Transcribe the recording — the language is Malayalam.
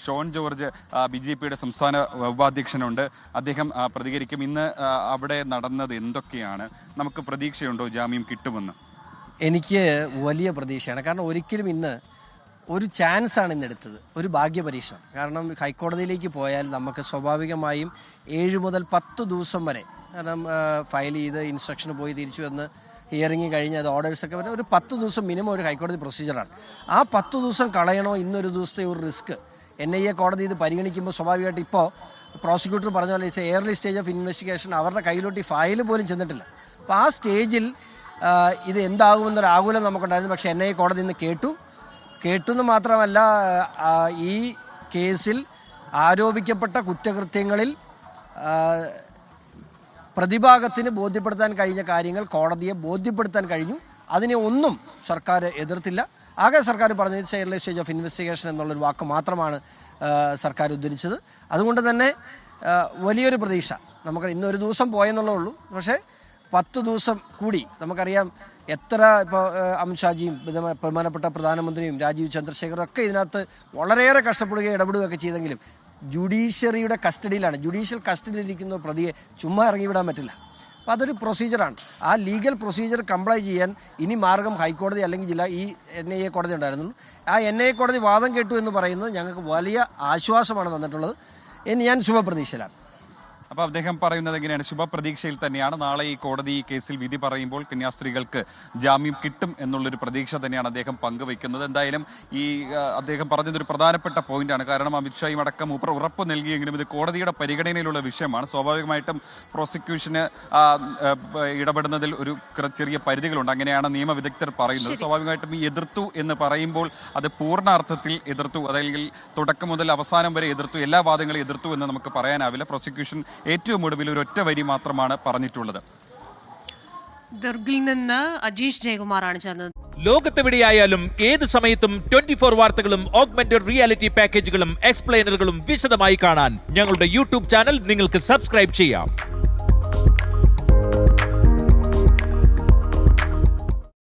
ഷോൺ ജോർജ് BJPയുടെ സംസ്ഥാന ഉപാധ്യക്ഷനുണ്ട്. അദ്ദേഹം പ്രതികരിക്കും. ഇന്ന് അവിടെ നടന്നത് എന്തൊക്കെയാണ്? നമുക്ക് പ്രതീക്ഷയുണ്ടോ ജാമ്യം കിട്ടുമെന്ന്? എനിക്ക് വലിയ പ്രതീക്ഷയാണ്. കാരണം ഒരിക്കലും ഇന്ന് ഒരു ചാൻസാണ് ഇന്നെടുത്തത്, ഒരു ഭാഗ്യപരീക്ഷണം. കാരണം ഹൈക്കോടതിയിലേക്ക് പോയാൽ നമുക്ക് സ്വാഭാവികമായും 7 മുതൽ 10 ദിവസം വരെ, കാരണം ഫയൽ ചെയ്ത് ഇൻസ്ട്രക്ഷന് പോയി തിരിച്ചു വന്ന് ഹിയറിംഗ് കഴിഞ്ഞ് അത് ഓർഡേഴ്സൊക്കെ വരുന്ന ഒരു 10 ദിവസം മിനിമം ഒരു ഹൈക്കോടതി പ്രൊസീജിയറാണ്. ആ 10 ദിവസം കളയണോ? ഇന്നൊരു ദിവസത്തെ ഒരു റിസ്ക് NIA കോടതി ഇത് പരിഗണിക്കുമ്പോൾ സ്വാഭാവികമായിട്ട് ഇപ്പോൾ പ്രോസിക്യൂട്ടർ പറഞ്ഞ പോലെ എയർലി സ്റ്റേജ് ഓഫ് ഇൻവെസ്റ്റിഗേഷൻ അവരുടെ കയ്യിലോട്ട് ഈ ഫയൽ പോലും ചെന്നിട്ടില്ല. അപ്പോൾ ആ സ്റ്റേജിൽ ഇത് എന്താകുമെന്നൊരു ആകുലം നമുക്കുണ്ടായിരുന്നു. പക്ഷേ NIA കോടതി ഇന്ന് കേട്ടെന്ന് മാത്രമല്ല, ഈ കേസിൽ ആരോപിക്കപ്പെട്ട കുറ്റകൃത്യങ്ങളിൽ പ്രതിഭാഗത്തിന് ബോധ്യപ്പെടുത്താൻ കഴിഞ്ഞ കാര്യങ്ങൾ കോടതിയെ ബോധ്യപ്പെടുത്താൻ കഴിഞ്ഞു. അതിനെ ഒന്നും സർക്കാർ എതിർത്തില്ല. ആകെ സർക്കാർ പറഞ്ഞത് എയർലി സ്റ്റേജ് ഓഫ് ഇൻവെസ്റ്റിഗേഷൻ എന്നുള്ളൊരു വാക്ക് മാത്രമാണ് സർക്കാർ ഉദ്ധരിച്ചത്. അതുകൊണ്ട് തന്നെ വലിയൊരു പ്രതീക്ഷ നമുക്ക് ഇന്നൊരു ദിവസം പോയെന്നുള്ളേ ഉള്ളൂ. പക്ഷേ 10 ദിവസം കൂടി നമുക്കറിയാം. എത്ര ഇപ്പോൾ അമിത്ഷാജിയും ബഹുമാനപ്പെട്ട പ്രധാനമന്ത്രിയും രാജീവ് ചന്ദ്രശേഖറും ഒക്കെ ഇതിനകത്ത് വളരെയേറെ കഷ്ടപ്പെടുകയും ഇടപെടുകയൊക്കെ ചെയ്തെങ്കിലും ജുഡീഷ്യറിയുടെ കസ്റ്റഡിയിലാണ്. ജുഡീഷ്യൽ കസ്റ്റഡിയിലിരിക്കുന്ന പ്രതിയെ ചുമ്മാ ഇറങ്ങിവിടാൻ പറ്റില്ല. അപ്പോൾ അതൊരു പ്രൊസീജിയറാണ്. ആ ലീഗൽ പ്രൊസീജിയർ കംപ്ലൈ ചെയ്യാൻ ഇനി മാർഗം ഹൈക്കോടതി അല്ലെങ്കിൽ ഈ NIA കോടതി ഉണ്ടായിരുന്നുള്ളൂ. ആ NIA കോടതി വാദം കേട്ടു എന്ന് പറയുന്നത് ഞങ്ങൾക്ക് വലിയ ആശ്വാസമാണ് തന്നിട്ടുള്ളത്. ഞാൻ ശുഭപ്രതീക്ഷയിലാണ്. അപ്പോൾ അദ്ദേഹം പറയുന്നത് എങ്ങനെയാണ്? ശുഭപ്രതീക്ഷയിൽ തന്നെയാണ്. നാളെ ഈ കോടതി ഈ കേസിൽ വിധി പറയുമ്പോൾ കന്യാസ്ത്രീകൾക്ക് ജാമ്യം കിട്ടും എന്നുള്ളൊരു പ്രതീക്ഷ തന്നെയാണ് അദ്ദേഹം പങ്കുവയ്ക്കുന്നത്. എന്തായാലും ഈ അദ്ദേഹം പറഞ്ഞതൊരു പ്രധാനപ്പെട്ട പോയിന്റാണ്. കാരണം അമിത്ഷായും അടക്കം ഉറപ്പ് നൽകിയെങ്കിലും ഇത് കോടതിയുടെ പരിഗണനയിലുള്ള വിഷയമാണ്. സ്വാഭാവികമായിട്ടും പ്രോസിക്യൂഷന് ഇടപെടുന്നതിൽ ഒരു ചെറിയ പരിധികളുണ്ട്. അങ്ങനെയാണ് നിയമവിദഗ്ധർ പറയുന്നത്. സ്വാഭാവികമായിട്ടും ഈ എതിർത്തു എന്ന് പറയുമ്പോൾ അത് പൂർണ്ണാർത്ഥത്തിൽ എതിർത്തു, അല്ലെങ്കിൽ തുടക്കം മുതൽ അവസാനം വരെ എതിർത്തു, എല്ലാ വാദങ്ങളും എതിർത്തു എന്ന് നമുക്ക് പറയാനാവില്ല. പ്രോസിക്യൂഷൻ ഏറ്റവും ഒടുവിൽ ഒരു ഒറ്റ വരി മാത്രമാണ് പറഞ്ഞിട്ടുള്ളത്. ദുർഗിൽ നിന്ന് അജീഷ് ജയകുമാറാണ് ചേർന്നത്. ലോകത്തെവിടെയായാലും ഏത് സമയത്തും 24 വാർത്തകളും ഓഗ്മെന്റഡ് റിയാലിറ്റി പാക്കേജുകളും എക്സ്പ്ലെയിനറുകളും വിശദമായി കാണാൻ ഞങ്ങളുടെ YouTube ചാനൽ നിങ്ങൾക്ക് സബ്സ്ക്രൈബ് ചെയ്യാം.